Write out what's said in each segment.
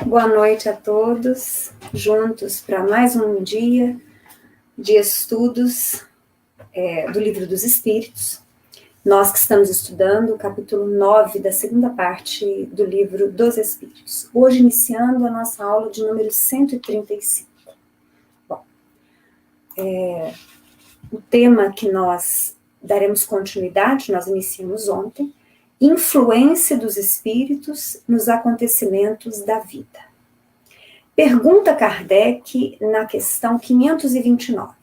Boa noite a todos, juntos para mais um dia de estudos do Livro dos Espíritos. Nós que estamos estudando o capítulo 9 da segunda parte do Livro dos Espíritos. Hoje iniciando a nossa aula de número 135. Bom, o tema que nós daremos continuidade, nós iniciamos ontem, influência dos espíritos nos acontecimentos da vida. Pergunta Kardec na questão 529.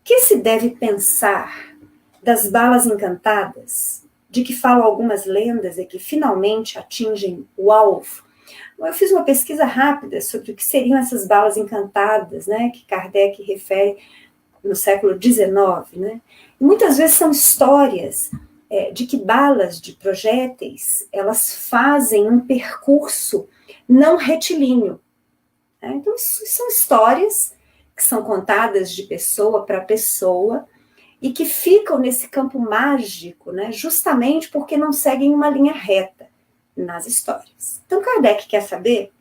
Que se deve pensar das balas encantadas, de que falam algumas lendas e que finalmente atingem o alvo? Eu fiz uma pesquisa rápida sobre o que seriam essas balas encantadas, né, que Kardec refere no século XIX, né? E muitas vezes são histórias de que balas de projéteis, elas fazem um percurso não retilíneo. Né? Então, isso são histórias que são contadas de pessoa para pessoa e que ficam nesse campo mágico, né? Justamente porque não seguem uma linha reta nas histórias. Então, Kardec quer saber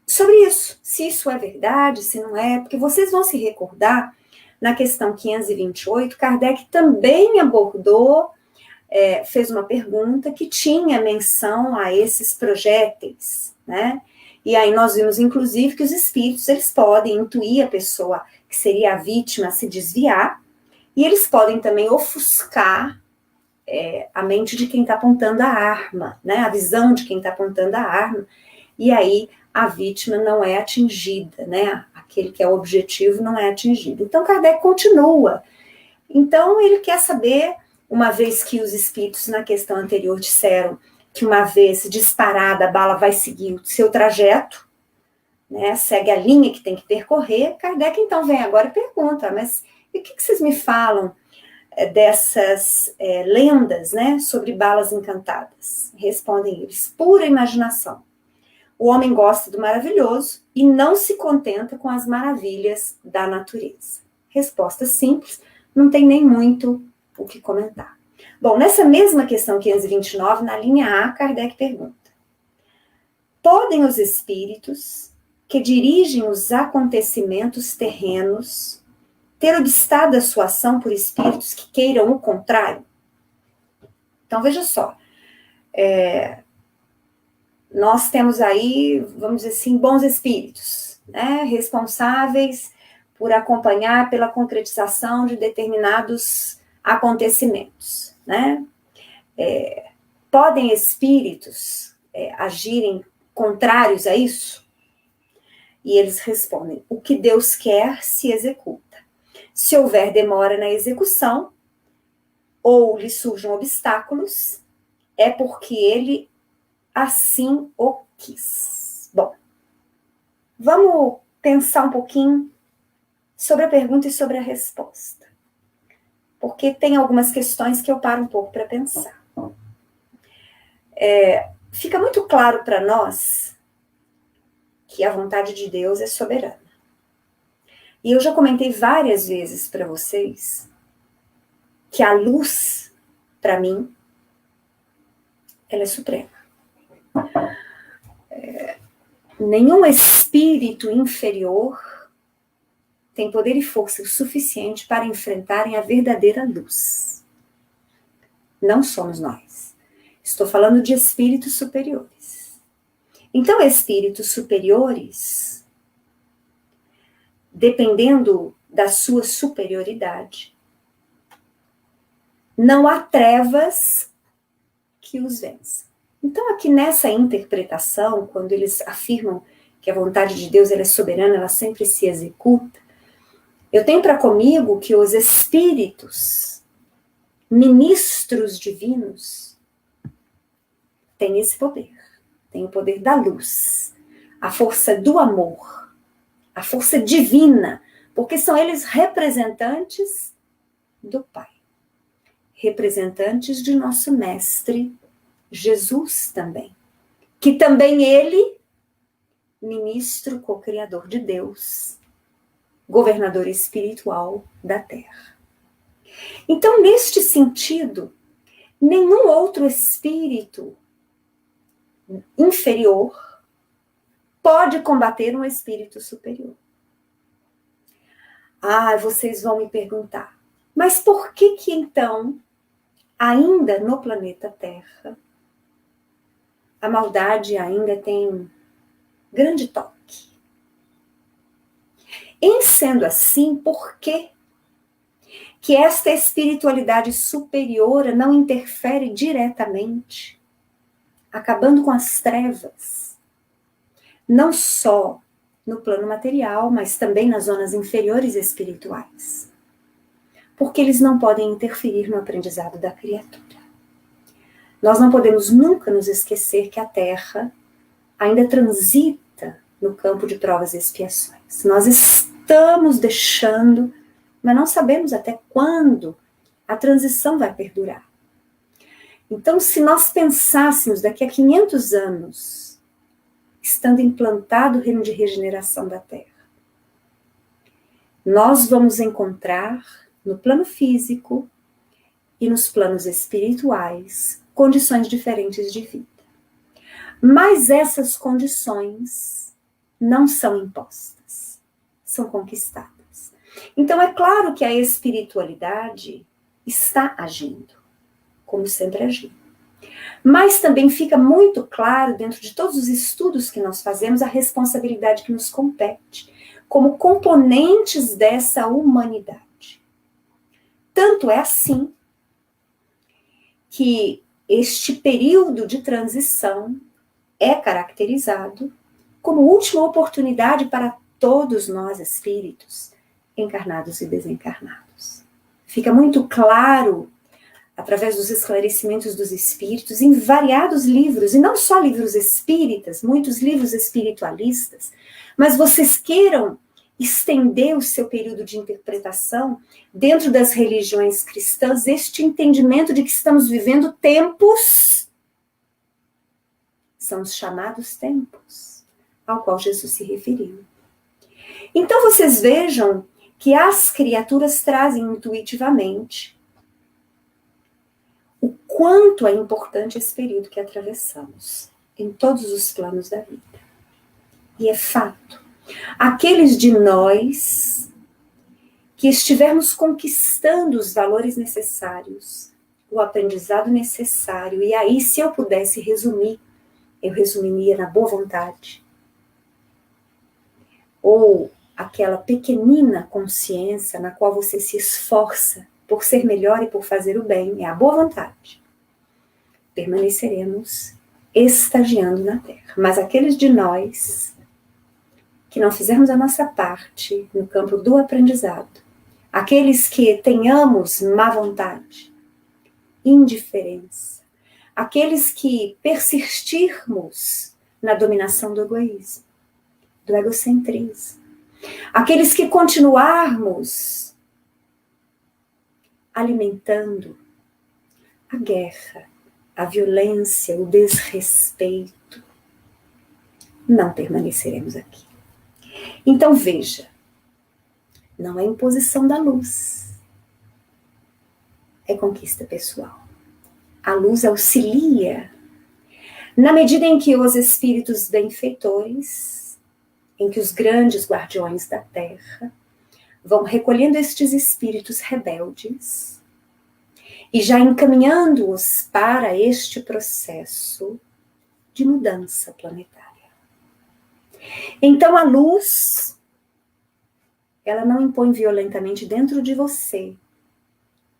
sobre isso, se isso é verdade, se não é, porque vocês vão se recordar, na questão 528, Kardec também abordou, fez uma pergunta que tinha menção a esses projéteis, né? E aí nós vimos, inclusive, que os espíritos, eles podem intuir a pessoa que seria a vítima a se desviar, e eles podem também ofuscar a mente de quem está apontando a arma, né? A visão de quem está apontando a arma, e aí a vítima não é atingida, né? Aquele que é o objetivo não é atingido. Então, Kardec continua. Então, ele quer saber, uma vez que os espíritos, na questão anterior, disseram que uma vez disparada, a bala vai seguir o seu trajeto, né? Segue a linha que tem que percorrer. Kardec, então, vem agora e pergunta, mas e o que vocês me falam dessas lendas, né, sobre balas encantadas? Respondem eles, pura imaginação. O homem gosta do maravilhoso e não se contenta com as maravilhas da natureza. Resposta simples, não tem nem muito o que comentar. Bom, nessa mesma questão 529, na linha A, Kardec pergunta: podem os espíritos que dirigem os acontecimentos terrenos ter obstado a sua ação por espíritos que queiram o contrário? Então, veja só, nós temos aí, vamos dizer assim, bons espíritos, né, responsáveis por acompanhar pela concretização de determinados acontecimentos, né? Podem espíritos agirem contrários a isso? E eles respondem: o que Deus quer se executa. Se houver demora na execução, ou lhe surjam obstáculos, é porque ele assim o quis. Bom, vamos pensar um pouquinho sobre a pergunta e sobre a resposta. Porque tem algumas questões que eu paro um pouco para pensar. Fica muito claro para nós que a vontade de Deus é soberana. E eu já comentei várias vezes para vocês que a luz, para mim, ela é suprema. Nenhum espírito inferior tem poder e força o suficiente para enfrentarem a verdadeira luz. Não somos nós. Estou falando de espíritos superiores. Então, espíritos superiores, dependendo da sua superioridade, não há trevas que os vençam. Então, aqui nessa interpretação, quando eles afirmam que a vontade de Deus ela é soberana, ela sempre se executa, eu tenho para comigo que os espíritos, ministros divinos, têm esse poder. Têm o poder da luz, a força do amor, a força divina, porque são eles representantes do Pai, representantes de nosso Mestre Jesus também, que também ele, ministro co-criador de Deus, governador espiritual da Terra. Então, neste sentido, nenhum outro espírito inferior pode combater um espírito superior. Vocês vão me perguntar, mas por que então, ainda no planeta Terra, a maldade ainda tem grande toque? Em sendo assim, por que esta espiritualidade superior não interfere diretamente, acabando com as trevas, não só no plano material, mas também nas zonas inferiores espirituais? Porque eles não podem interferir no aprendizado da criatura. Nós não podemos nunca nos esquecer que a Terra ainda transita no campo de provas e expiações. Nós estamos deixando, mas não sabemos até quando a transição vai perdurar. Então, se nós pensássemos daqui a 500 anos, estando implantado o reino de regeneração da Terra, nós vamos encontrar no plano físico e nos planos espirituais condições diferentes de vida. Mas essas condições não são impostas, são conquistadas. Então é claro que a espiritualidade está agindo, como sempre agiu. Mas também fica muito claro, dentro de todos os estudos que nós fazemos, a responsabilidade que nos compete, como componentes dessa humanidade. Tanto é assim que este período de transição é caracterizado como última oportunidade para todos nós espíritos, encarnados e desencarnados. Fica muito claro, através dos esclarecimentos dos espíritos, em variados livros, e não só livros espíritas, muitos livros espiritualistas, mas vocês queiram estender o seu período de interpretação dentro das religiões cristãs, este entendimento de que estamos vivendo tempos, são os chamados tempos, ao qual Jesus se referiu. Então vocês vejam que as criaturas trazem intuitivamente o quanto é importante esse período que atravessamos, em todos os planos da vida. E é fato. Aqueles de nós que estivermos conquistando os valores necessários, o aprendizado necessário, e aí, se eu pudesse resumir, eu resumiria na boa vontade, ou aquela pequenina consciência na qual você se esforça por ser melhor e por fazer o bem, é a boa vontade. Permaneceremos estagiando na Terra. Mas aqueles de nós que não fizermos a nossa parte no campo do aprendizado, aqueles que tenhamos má vontade, indiferença, aqueles que persistirmos na dominação do egoísmo, do egocentrismo, aqueles que continuarmos alimentando a guerra, a violência, o desrespeito, não permaneceremos aqui. Então veja, não é imposição da luz, é conquista pessoal. A luz auxilia, na medida em que os espíritos benfeitores, em que os grandes guardiões da Terra, vão recolhendo estes espíritos rebeldes e já encaminhando-os para este processo de mudança planetária. Então a luz, ela não impõe violentamente dentro de você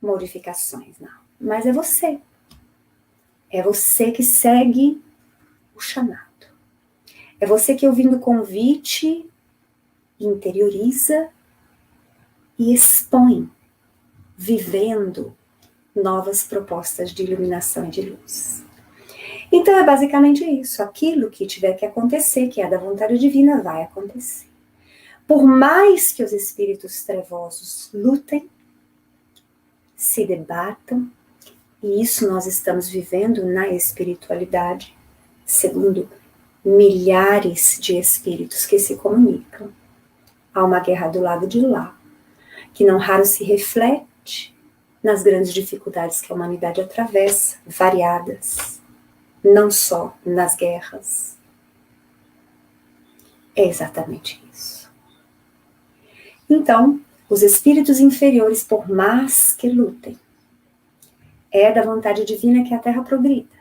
modificações, não. Mas é você. É você que segue o chamado. É você que, ouvindo o convite, interioriza e expõe, vivendo novas propostas de iluminação e de luz. Então é basicamente isso. Aquilo que tiver que acontecer, que é da vontade divina, vai acontecer. Por mais que os espíritos trevosos lutem, se debatam, e isso nós estamos vivendo na espiritualidade, segundo milhares de espíritos que se comunicam. Há uma guerra do lado de lá, que não raro se reflete nas grandes dificuldades que a humanidade atravessa, variadas. não só nas guerras. É exatamente isso. Então, os espíritos inferiores, por mais que lutem, é da vontade divina que a Terra progrida.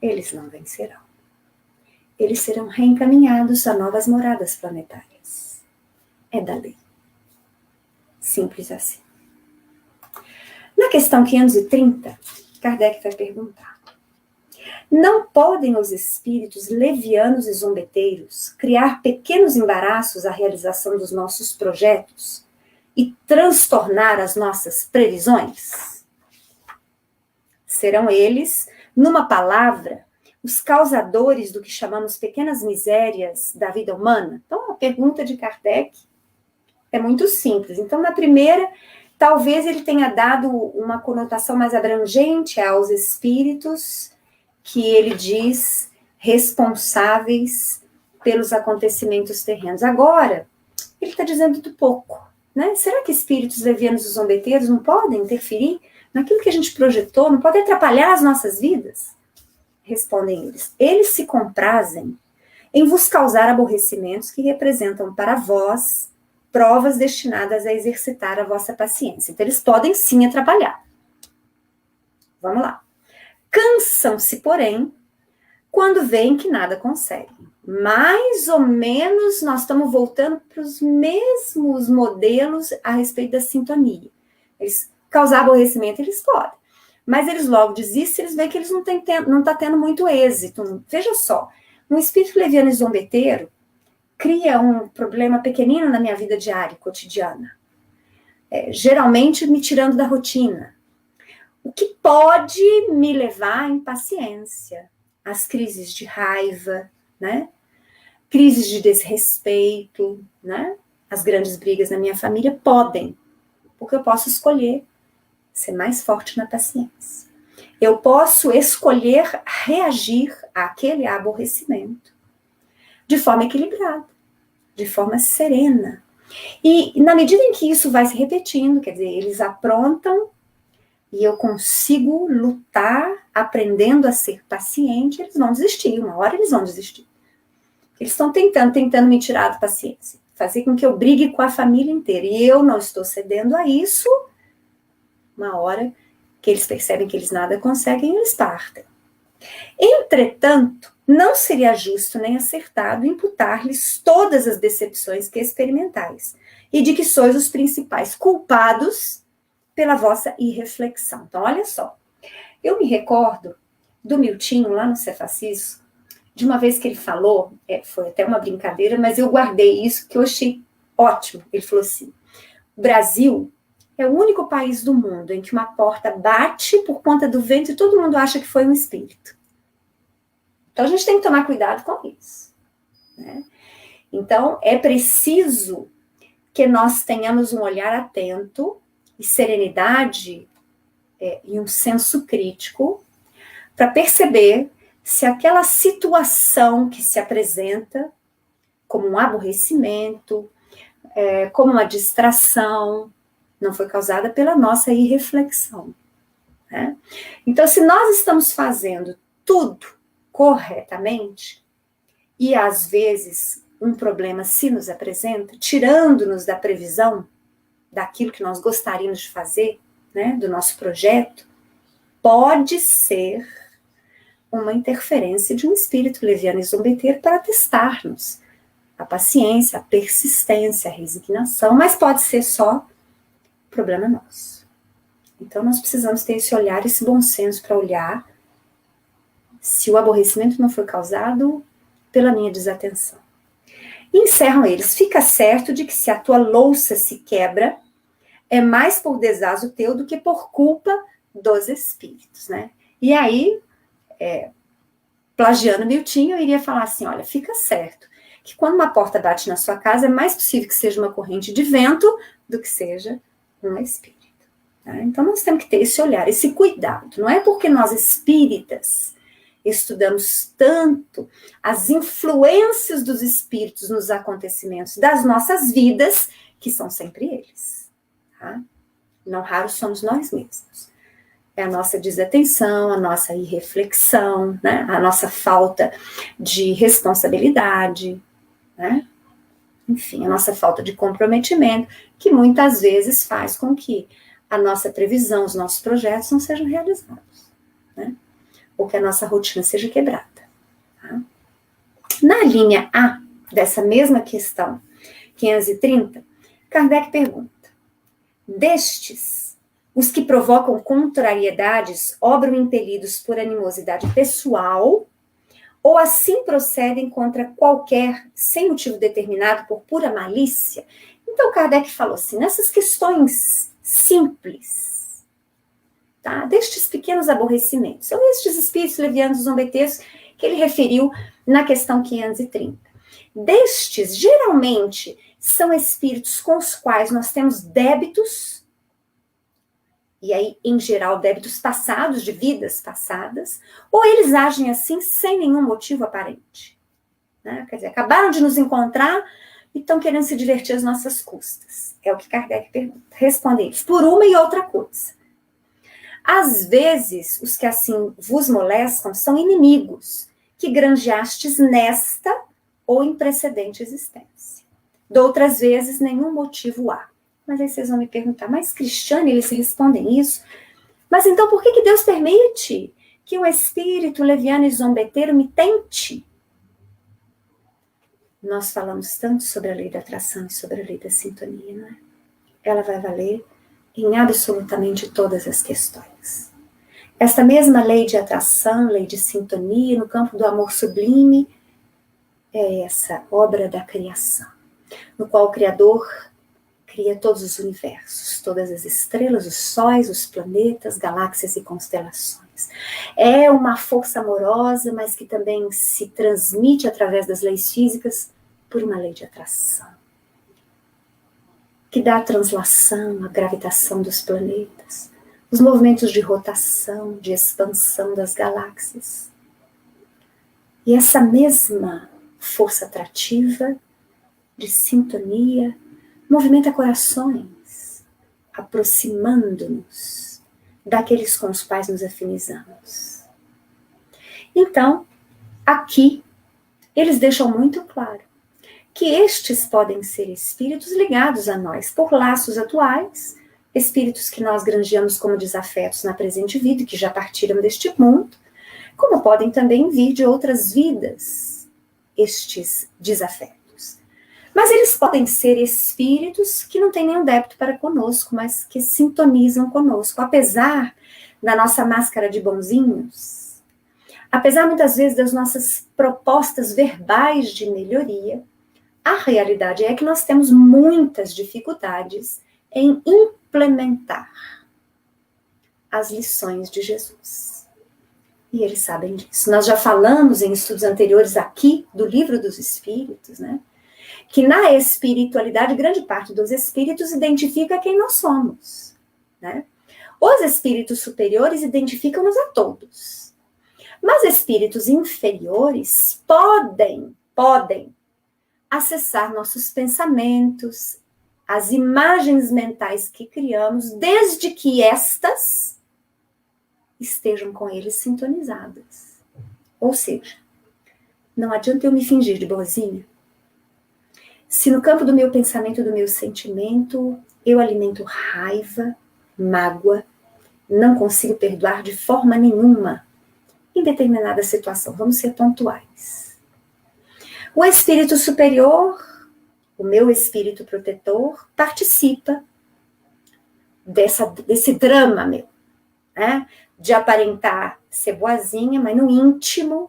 Eles não vencerão. Eles serão reencaminhados a novas moradas planetárias. É da lei. Simples assim. Na questão 530, Kardec vai perguntar: não podem os espíritos levianos e zombeteiros criar pequenos embaraços à realização dos nossos projetos e transtornar as nossas previsões? Serão eles, numa palavra, os causadores do que chamamos pequenas misérias da vida humana? Então, a pergunta de Kardec é muito simples. Então, na primeira, talvez ele tenha dado uma conotação mais abrangente aos espíritos que ele diz responsáveis pelos acontecimentos terrenos. Agora, ele está dizendo do pouco, né? Será que espíritos levianos e zombeteiros não podem interferir naquilo que a gente projetou, não podem atrapalhar as nossas vidas? Respondem eles: eles se comprazem em vos causar aborrecimentos que representam para vós provas destinadas a exercitar a vossa paciência. Então, eles podem sim atrapalhar. Vamos lá. Cansam-se, porém, quando veem que nada conseguem. Mais ou menos nós estamos voltando para os mesmos modelos a respeito da sintonia. Eles causar aborrecimento, eles podem. Mas eles logo desistem, eles veem que eles não estão tendo muito êxito. Veja só, um espírito leviano e zombeteiro cria um problema pequenino na minha vida diária, cotidiana. Geralmente me tirando da rotina. O que pode me levar à impaciência, às crises de raiva, né? Crises de desrespeito, né? As grandes brigas na minha família podem, porque eu posso escolher ser mais forte na paciência. Eu posso escolher reagir àquele aborrecimento de forma equilibrada, de forma serena. E na medida em que isso vai se repetindo, quer dizer, eles aprontam e eu consigo lutar, aprendendo a ser paciente, eles vão desistir, uma hora eles vão desistir. Eles estão tentando me tirar da paciência, fazer com que eu brigue com a família inteira, e eu não estou cedendo a isso. Uma hora que eles percebem que eles nada conseguem, eles partem. Entretanto, não seria justo nem acertado imputar-lhes todas as decepções que experimentais, e de que sois os principais culpados pela vossa irreflexão. Então, olha só, eu me recordo do Miltinho, lá no Cefacis, de uma vez que ele falou, foi até uma brincadeira, mas eu guardei isso, que eu achei ótimo. Ele falou assim: o Brasil é o único país do mundo em que uma porta bate por conta do vento e todo mundo acha que foi um espírito. Então, a gente tem que tomar cuidado com isso, né? Então, é preciso que nós tenhamos um olhar atento e serenidade e um senso crítico para perceber se aquela situação que se apresenta como um aborrecimento, como uma distração, não foi causada pela nossa irreflexão, né? Então, se nós estamos fazendo tudo corretamente, e às vezes um problema se nos apresenta, tirando-nos da previsão daquilo que nós gostaríamos de fazer, né, do nosso projeto, pode ser uma interferência de um espírito leviano e zombeteiro para testar-nos a paciência, a persistência, a resignação, mas pode ser só problema nosso. Então, nós precisamos ter esse olhar, esse bom senso para olhar se o aborrecimento não foi causado pela minha desatenção. E encerram eles: fica certo de que se a tua louça se quebra, é mais por desazo teu do que por culpa dos espíritos, né? E aí, plagiando Miltinho, eu iria falar assim: olha, fica certo que quando uma porta bate na sua casa, é mais possível que seja uma corrente de vento do que seja um espírito. Tá? Então, nós temos que ter esse olhar, esse cuidado. Não é porque nós espíritas estudamos tanto as influências dos espíritos nos acontecimentos das nossas vidas, que são sempre eles. Tá? Não raro somos nós mesmos. É a nossa desatenção, a nossa irreflexão, né? A nossa falta de responsabilidade, né? Enfim, a nossa falta de comprometimento, que muitas vezes faz com que a nossa previsão, os nossos projetos não sejam realizados, né? Ou que a nossa rotina seja quebrada. Tá? Na linha A dessa mesma questão, 530, Kardec pergunta: destes, os que provocam contrariedades obram impelidos por animosidade pessoal ou assim procedem contra qualquer, sem motivo determinado, por pura malícia? Então, Kardec falou assim, nessas questões simples, tá? Destes pequenos aborrecimentos, são estes espíritos levianos zombeteiros que ele referiu na questão 530. Destes, geralmente, são espíritos com os quais nós temos débitos, e aí, em geral, débitos passados, de vidas passadas, ou eles agem assim sem nenhum motivo aparente. Né? Quer dizer, acabaram de nos encontrar e estão querendo se divertir às nossas custas. É o que Kardec pergunta. Responde eles, por uma e outra coisa. Às vezes, os que assim vos molestam são inimigos, que granjeastes nesta ou em precedente existência. De outras vezes, nenhum motivo há. Mas aí vocês vão me perguntar, mas Cristiane, eles respondem isso? Mas então por que Deus permite que um espírito leviano e zombeteiro me tente? Nós falamos tanto sobre a lei da atração e sobre a lei da sintonia, não é? Ela vai valer em absolutamente todas as questões. Essa mesma lei de atração, lei de sintonia, no campo do amor sublime, é essa obra da criação, no qual o Criador cria todos os universos, todas as estrelas, os sóis, os planetas, galáxias e constelações. É uma força amorosa, mas que também se transmite através das leis físicas por uma lei de atração, que dá a translação, a gravitação dos planetas, os movimentos de rotação, de expansão das galáxias. E essa mesma força atrativa, de sintonia, movimenta corações, aproximando-nos daqueles com os quais nos afinizamos. Então, aqui, eles deixam muito claro que estes podem ser espíritos ligados a nós por laços atuais, espíritos que nós granjeamos como desafetos na presente vida e que já partiram deste mundo, como podem também vir de outras vidas, estes desafetos. Mas eles podem ser espíritos que não têm nenhum débito para conosco, mas que sintonizam conosco. Apesar da nossa máscara de bonzinhos, apesar muitas vezes das nossas propostas verbais de melhoria, a realidade é que nós temos muitas dificuldades em implementar as lições de Jesus. E eles sabem disso. Nós já falamos em estudos anteriores aqui do Livro dos Espíritos, né? Que na espiritualidade, grande parte dos espíritos identifica quem nós somos, né? Os espíritos superiores identificam-nos a todos. Mas espíritos inferiores podem acessar nossos pensamentos, as imagens mentais que criamos, desde que estas estejam com eles sintonizadas. Ou seja, não adianta eu me fingir de boazinha, se no campo do meu pensamento, do meu sentimento, eu alimento raiva, mágoa, não consigo perdoar de forma nenhuma em determinada situação. Vamos ser pontuais. O espírito superior, o meu espírito protetor, participa desse drama meu, né? De aparentar ser boazinha, mas no íntimo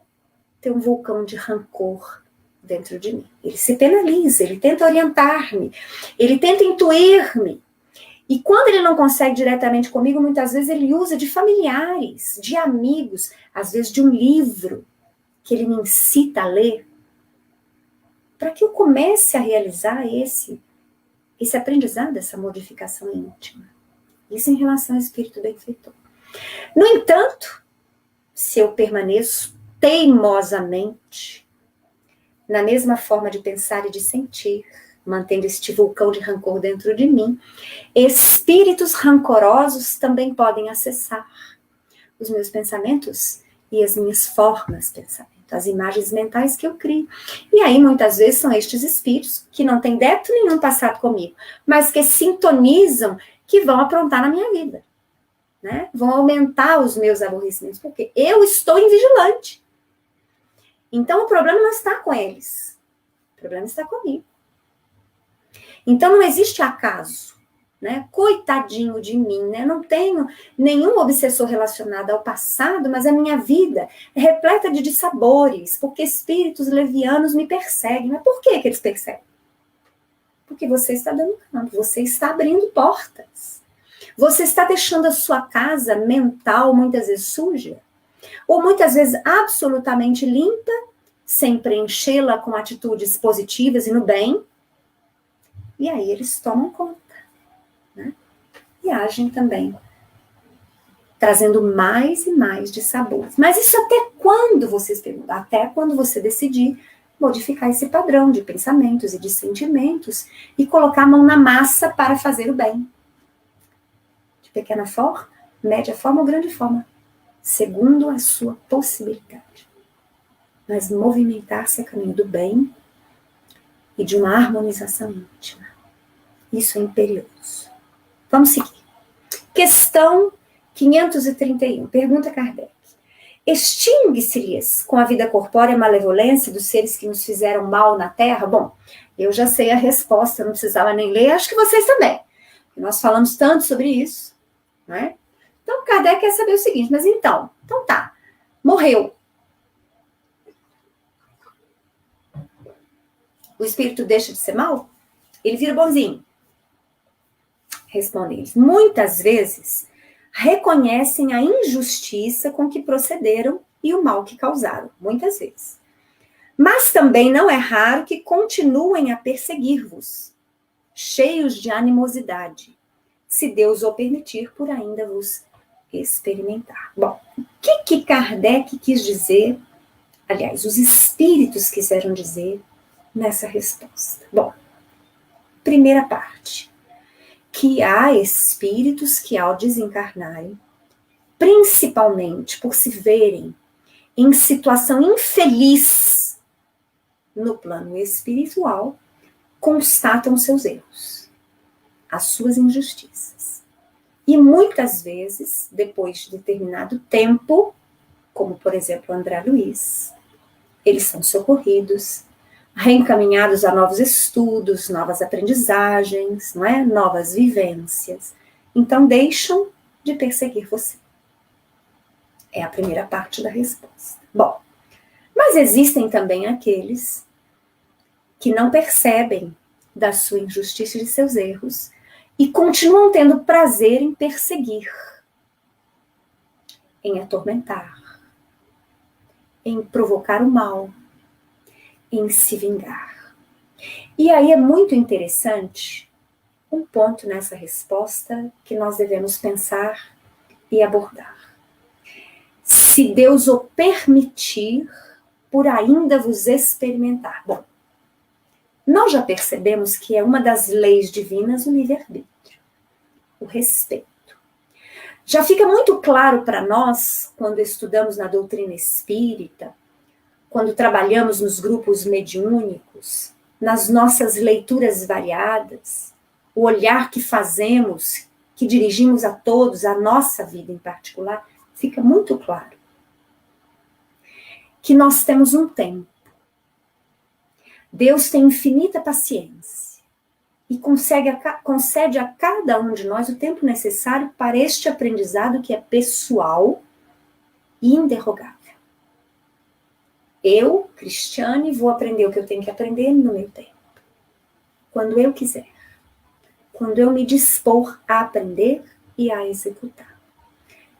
tem um vulcão de rancor dentro de mim. Ele se penaliza, ele tenta orientar-me, ele tenta intuir-me. E quando ele não consegue diretamente comigo, muitas vezes ele usa de familiares, de amigos, às vezes de um livro que ele me incita a ler, para que eu comece a realizar esse aprendizado, essa modificação íntima. Isso em relação ao espírito benfeitor. No entanto, se eu permaneço teimosamente na mesma forma de pensar e de sentir, mantendo este vulcão de rancor dentro de mim, espíritos rancorosos também podem acessar os meus pensamentos e as minhas formas de pensamento, as imagens mentais que eu crio. E aí, muitas vezes, são estes espíritos que não têm débito nenhum passado comigo, mas que sintonizam, que vão aprontar na minha vida, né? Vão aumentar os meus aborrecimentos, porque eu estou invigilante. Então, o problema não está com eles, o problema está comigo. Então, não existe acaso, né? Coitadinho de mim, né? Eu não tenho nenhum obsessor relacionado ao passado, mas a minha vida é repleta de dissabores, porque espíritos levianos me perseguem. Mas por que eles perseguem? Porque você está dando campo, você está abrindo portas. Você está deixando a sua casa mental muitas vezes suja, ou muitas vezes absolutamente limpa, sem preenchê-la com atitudes positivas e no bem. E aí eles tomam conta, né? E agem também, trazendo mais e mais dissabores. Mas isso até quando, vocês perguntam? Até quando você decidir modificar esse padrão de pensamentos e de sentimentos e colocar a mão na massa para fazer o bem. De pequena forma, média forma ou grande forma, segundo a sua possibilidade. Mas movimentar-se a caminho do bem e de uma harmonização íntima. Isso é imperioso. Vamos seguir. Questão 531. Pergunta Kardec. Extingue-se-lhes com a vida corpórea a malevolência dos seres que nos fizeram mal na Terra? Bom, eu já sei a resposta, não precisava nem ler, acho que vocês também. Nós falamos tanto sobre isso, não é? Então, Kardec quer saber o seguinte, mas então tá, morreu. O espírito deixa de ser mal? Ele vira bonzinho? Respondem eles. Muitas vezes reconhecem a injustiça com que procederam e o mal que causaram, muitas vezes. Mas também não é raro que continuem a perseguir-vos, cheios de animosidade, se Deus o permitir, por ainda vos experimentar. Bom, o que Kardec quis dizer, aliás, os espíritos quiseram dizer nessa resposta? Bom, primeira parte, que há espíritos que ao desencarnarem, principalmente por se verem em situação infeliz no plano espiritual, constatam seus erros, as suas injustiças. E muitas vezes, depois de determinado tempo, como por exemplo André Luiz, eles são socorridos, reencaminhados a novos estudos, novas aprendizagens, não é? Novas vivências. Então deixam de perseguir você. É a primeira parte da resposta. Bom, mas existem também aqueles que não percebem da sua injustiça e de seus erros e continuam tendo prazer em perseguir, em atormentar, em provocar o mal, em se vingar. E aí é muito interessante um ponto nessa resposta que nós devemos pensar e abordar. Se Deus o permitir, por ainda vos experimentar. Bom, nós já percebemos que é uma das leis divinas o livre-arbítrio, o respeito. Já fica muito claro para nós, quando estudamos na doutrina espírita, quando trabalhamos nos grupos mediúnicos, nas nossas leituras variadas, o olhar que fazemos, que dirigimos a todos, a nossa vida em particular, fica muito claro que nós temos um tempo. Deus tem infinita paciência e concede a cada um de nós o tempo necessário para este aprendizado que é pessoal e inderrogável. Eu, Cristiane, vou aprender o que eu tenho que aprender no meu tempo. Quando eu quiser. Quando eu me dispor a aprender e a executar.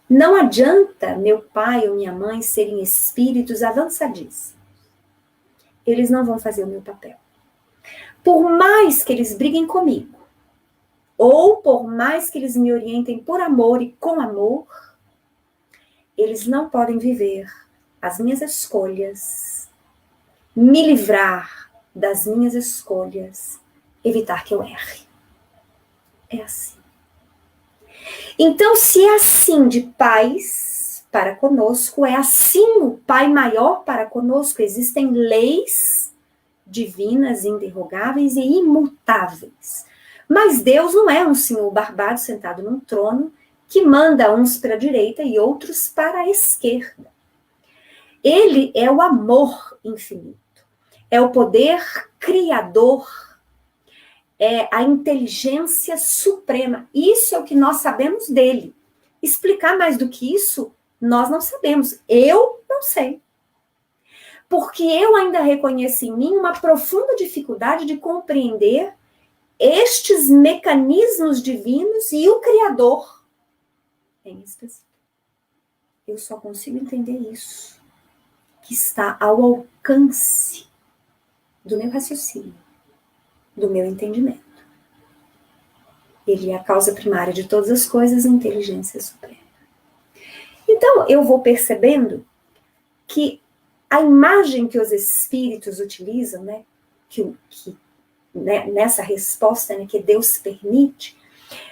Não adianta meu pai ou minha mãe serem espíritos avançadíssimos. Eles não vão fazer o meu papel. Por mais que eles briguem comigo, ou por mais que eles me orientem por amor e com amor, eles não podem viver as minhas escolhas, me livrar das minhas escolhas, evitar que eu erre. É assim. Então, se é assim de pais para conosco, é assim o Pai maior para conosco. Existem leis divinas, inderrogáveis e imutáveis. Mas Deus não é um senhor barbado sentado num trono que manda uns para a direita e outros para a esquerda. Ele é o amor infinito, é o poder criador, é a inteligência suprema. Isso é o que nós sabemos dele. Explicar mais do que isso, nós não sabemos. Eu não sei. Porque eu ainda reconheço em mim uma profunda dificuldade de compreender estes mecanismos divinos e o Criador em específico. Eu só consigo entender isso, que está ao alcance do meu raciocínio, do meu entendimento. Ele é a causa primária de todas as coisas, a inteligência suprema. Então, eu vou percebendo que a imagem que os espíritos utilizam, né, nessa resposta, né, que Deus permite,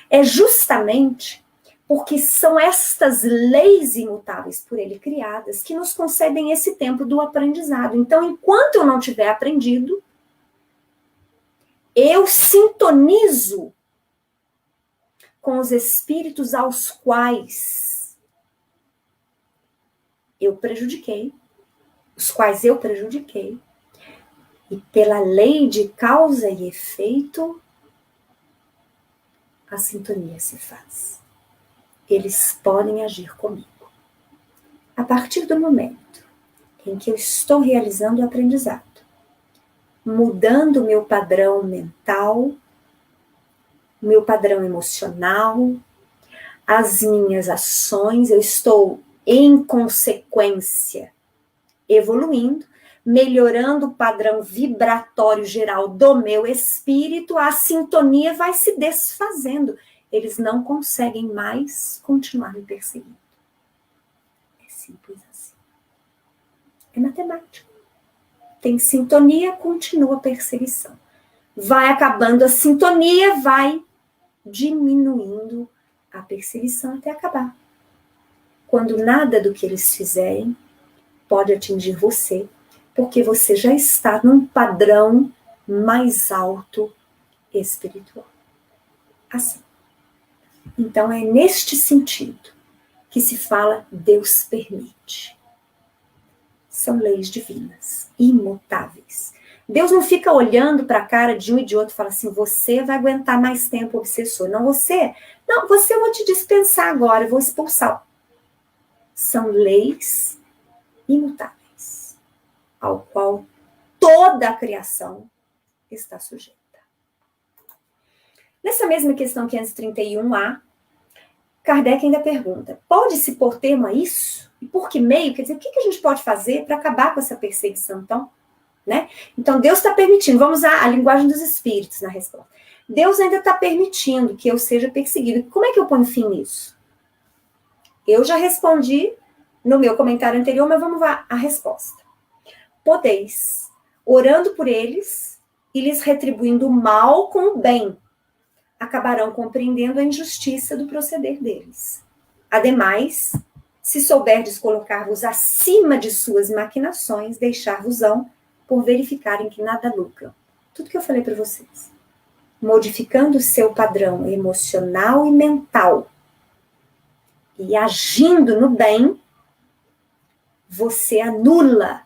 é justamente porque são estas leis imutáveis por ele criadas que nos concedem esse tempo do aprendizado. Então, enquanto eu não tiver aprendido, eu sintonizo com os espíritos aos quais eu prejudiquei, os quais eu prejudiquei, e pela lei de causa e efeito, a sintonia se faz. Eles podem agir comigo. A partir do momento em que eu estou realizando o aprendizado, mudando o meu padrão mental, meu padrão emocional, as minhas ações, eu estou, em consequência, evoluindo, melhorando o padrão vibratório geral do meu espírito, a sintonia vai se desfazendo. Eles não conseguem mais continuar me perseguindo. É simples assim. É matemática. Tem sintonia, continua a perseguição. Vai acabando a sintonia, vai diminuindo a perseguição até acabar. Quando nada do que eles fizerem pode atingir você, porque você já está num padrão mais alto espiritual. Assim. Então é neste sentido que se fala Deus permite. São leis divinas, imutáveis. Deus não fica olhando para a cara de um e de outro e fala assim, você vai aguentar mais tempo, obsessor. Não, você eu vou te dispensar agora, eu vou expulsar. São leis imutáveis, ao qual toda a criação está sujeita. Nessa mesma questão 531A, Kardec ainda pergunta, pode-se pôr termo a isso? E por que meio? Quer dizer, o que a gente pode fazer para acabar com essa perseguição, então? Né? Então, Deus está permitindo, vamos usar a linguagem dos espíritos na resposta. Deus ainda está permitindo que eu seja perseguido. Como é que eu ponho fim nisso? Eu já respondi no meu comentário anterior, mas vamos lá a resposta. Podeis, orando por eles e lhes retribuindo o mal com o bem, acabarão compreendendo a injustiça do proceder deles. Ademais, se souberdes colocar-vos acima de suas maquinações, deixar-vos-ão por verificarem que nada lucram. Tudo que eu falei para vocês. Modificando o seu padrão emocional e mental e agindo no bem, você anula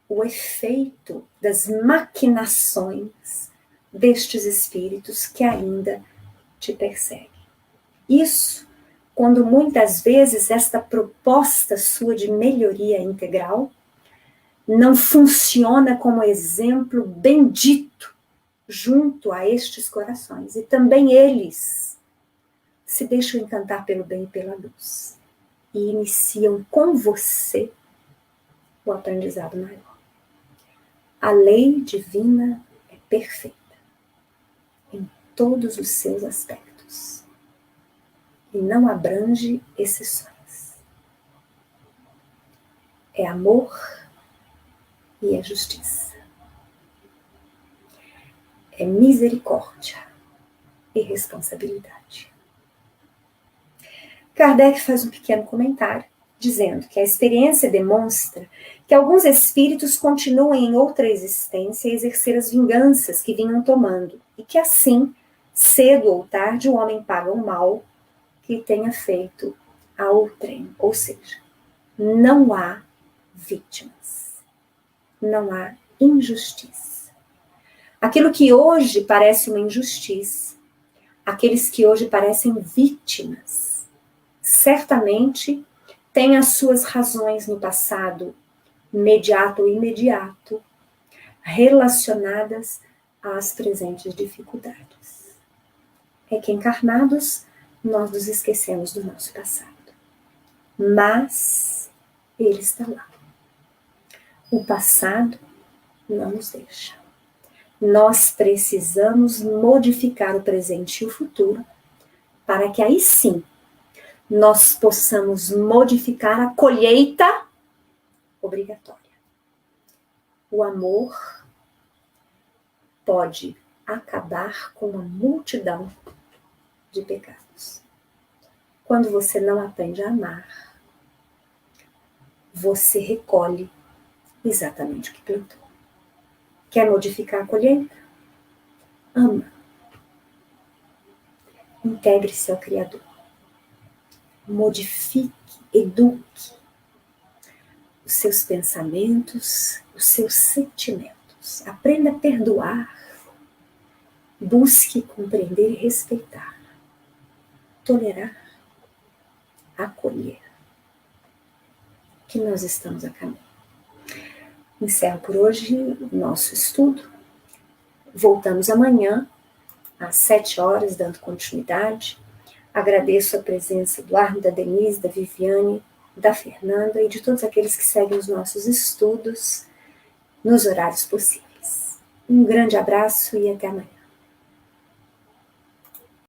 o efeito das maquinações destes espíritos que ainda te perseguem. Isso, quando muitas vezes esta proposta sua de melhoria integral não funciona como exemplo bendito junto a estes corações. E também eles se deixam encantar pelo bem e pela luz. E iniciam com você o aprendizado maior. A lei divina é perfeita em todos os seus aspectos. E não abrange exceções. É amor e é justiça. É misericórdia e responsabilidade. Kardec faz um pequeno comentário, dizendo que a experiência demonstra que alguns espíritos continuam em outra existência a exercer as vinganças que vinham tomando, e que assim, cedo ou tarde, o homem paga o mal que tenha feito a outrem. Ou seja, não há vítimas, não há injustiça. Aquilo que hoje parece uma injustiça, aqueles que hoje parecem vítimas, certamente têm as suas razões no passado, imediato ou imediato, relacionadas às presentes dificuldades. É que encarnados, nós nos esquecemos do nosso passado. Mas ele está lá. O passado não nos deixa. Nós precisamos modificar o presente e o futuro para que aí sim nós possamos modificar a colheita obrigatória. O amor pode acabar com uma multidão de pecados. Quando você não aprende a amar, você recolhe exatamente o que plantou. Quer modificar a colheita? Ama. Integre-se ao Criador. Modifique, eduque os seus pensamentos, os seus sentimentos. Aprenda a perdoar. Busque compreender e respeitar. Tolerar. Acolher. Que nós estamos a caminho. Encerro por hoje o nosso estudo. Voltamos amanhã, às 7 horas, dando continuidade. Agradeço a presença do Arno, da Denise, da Viviane, da Fernanda e de todos aqueles que seguem os nossos estudos nos horários possíveis. Um grande abraço e até amanhã.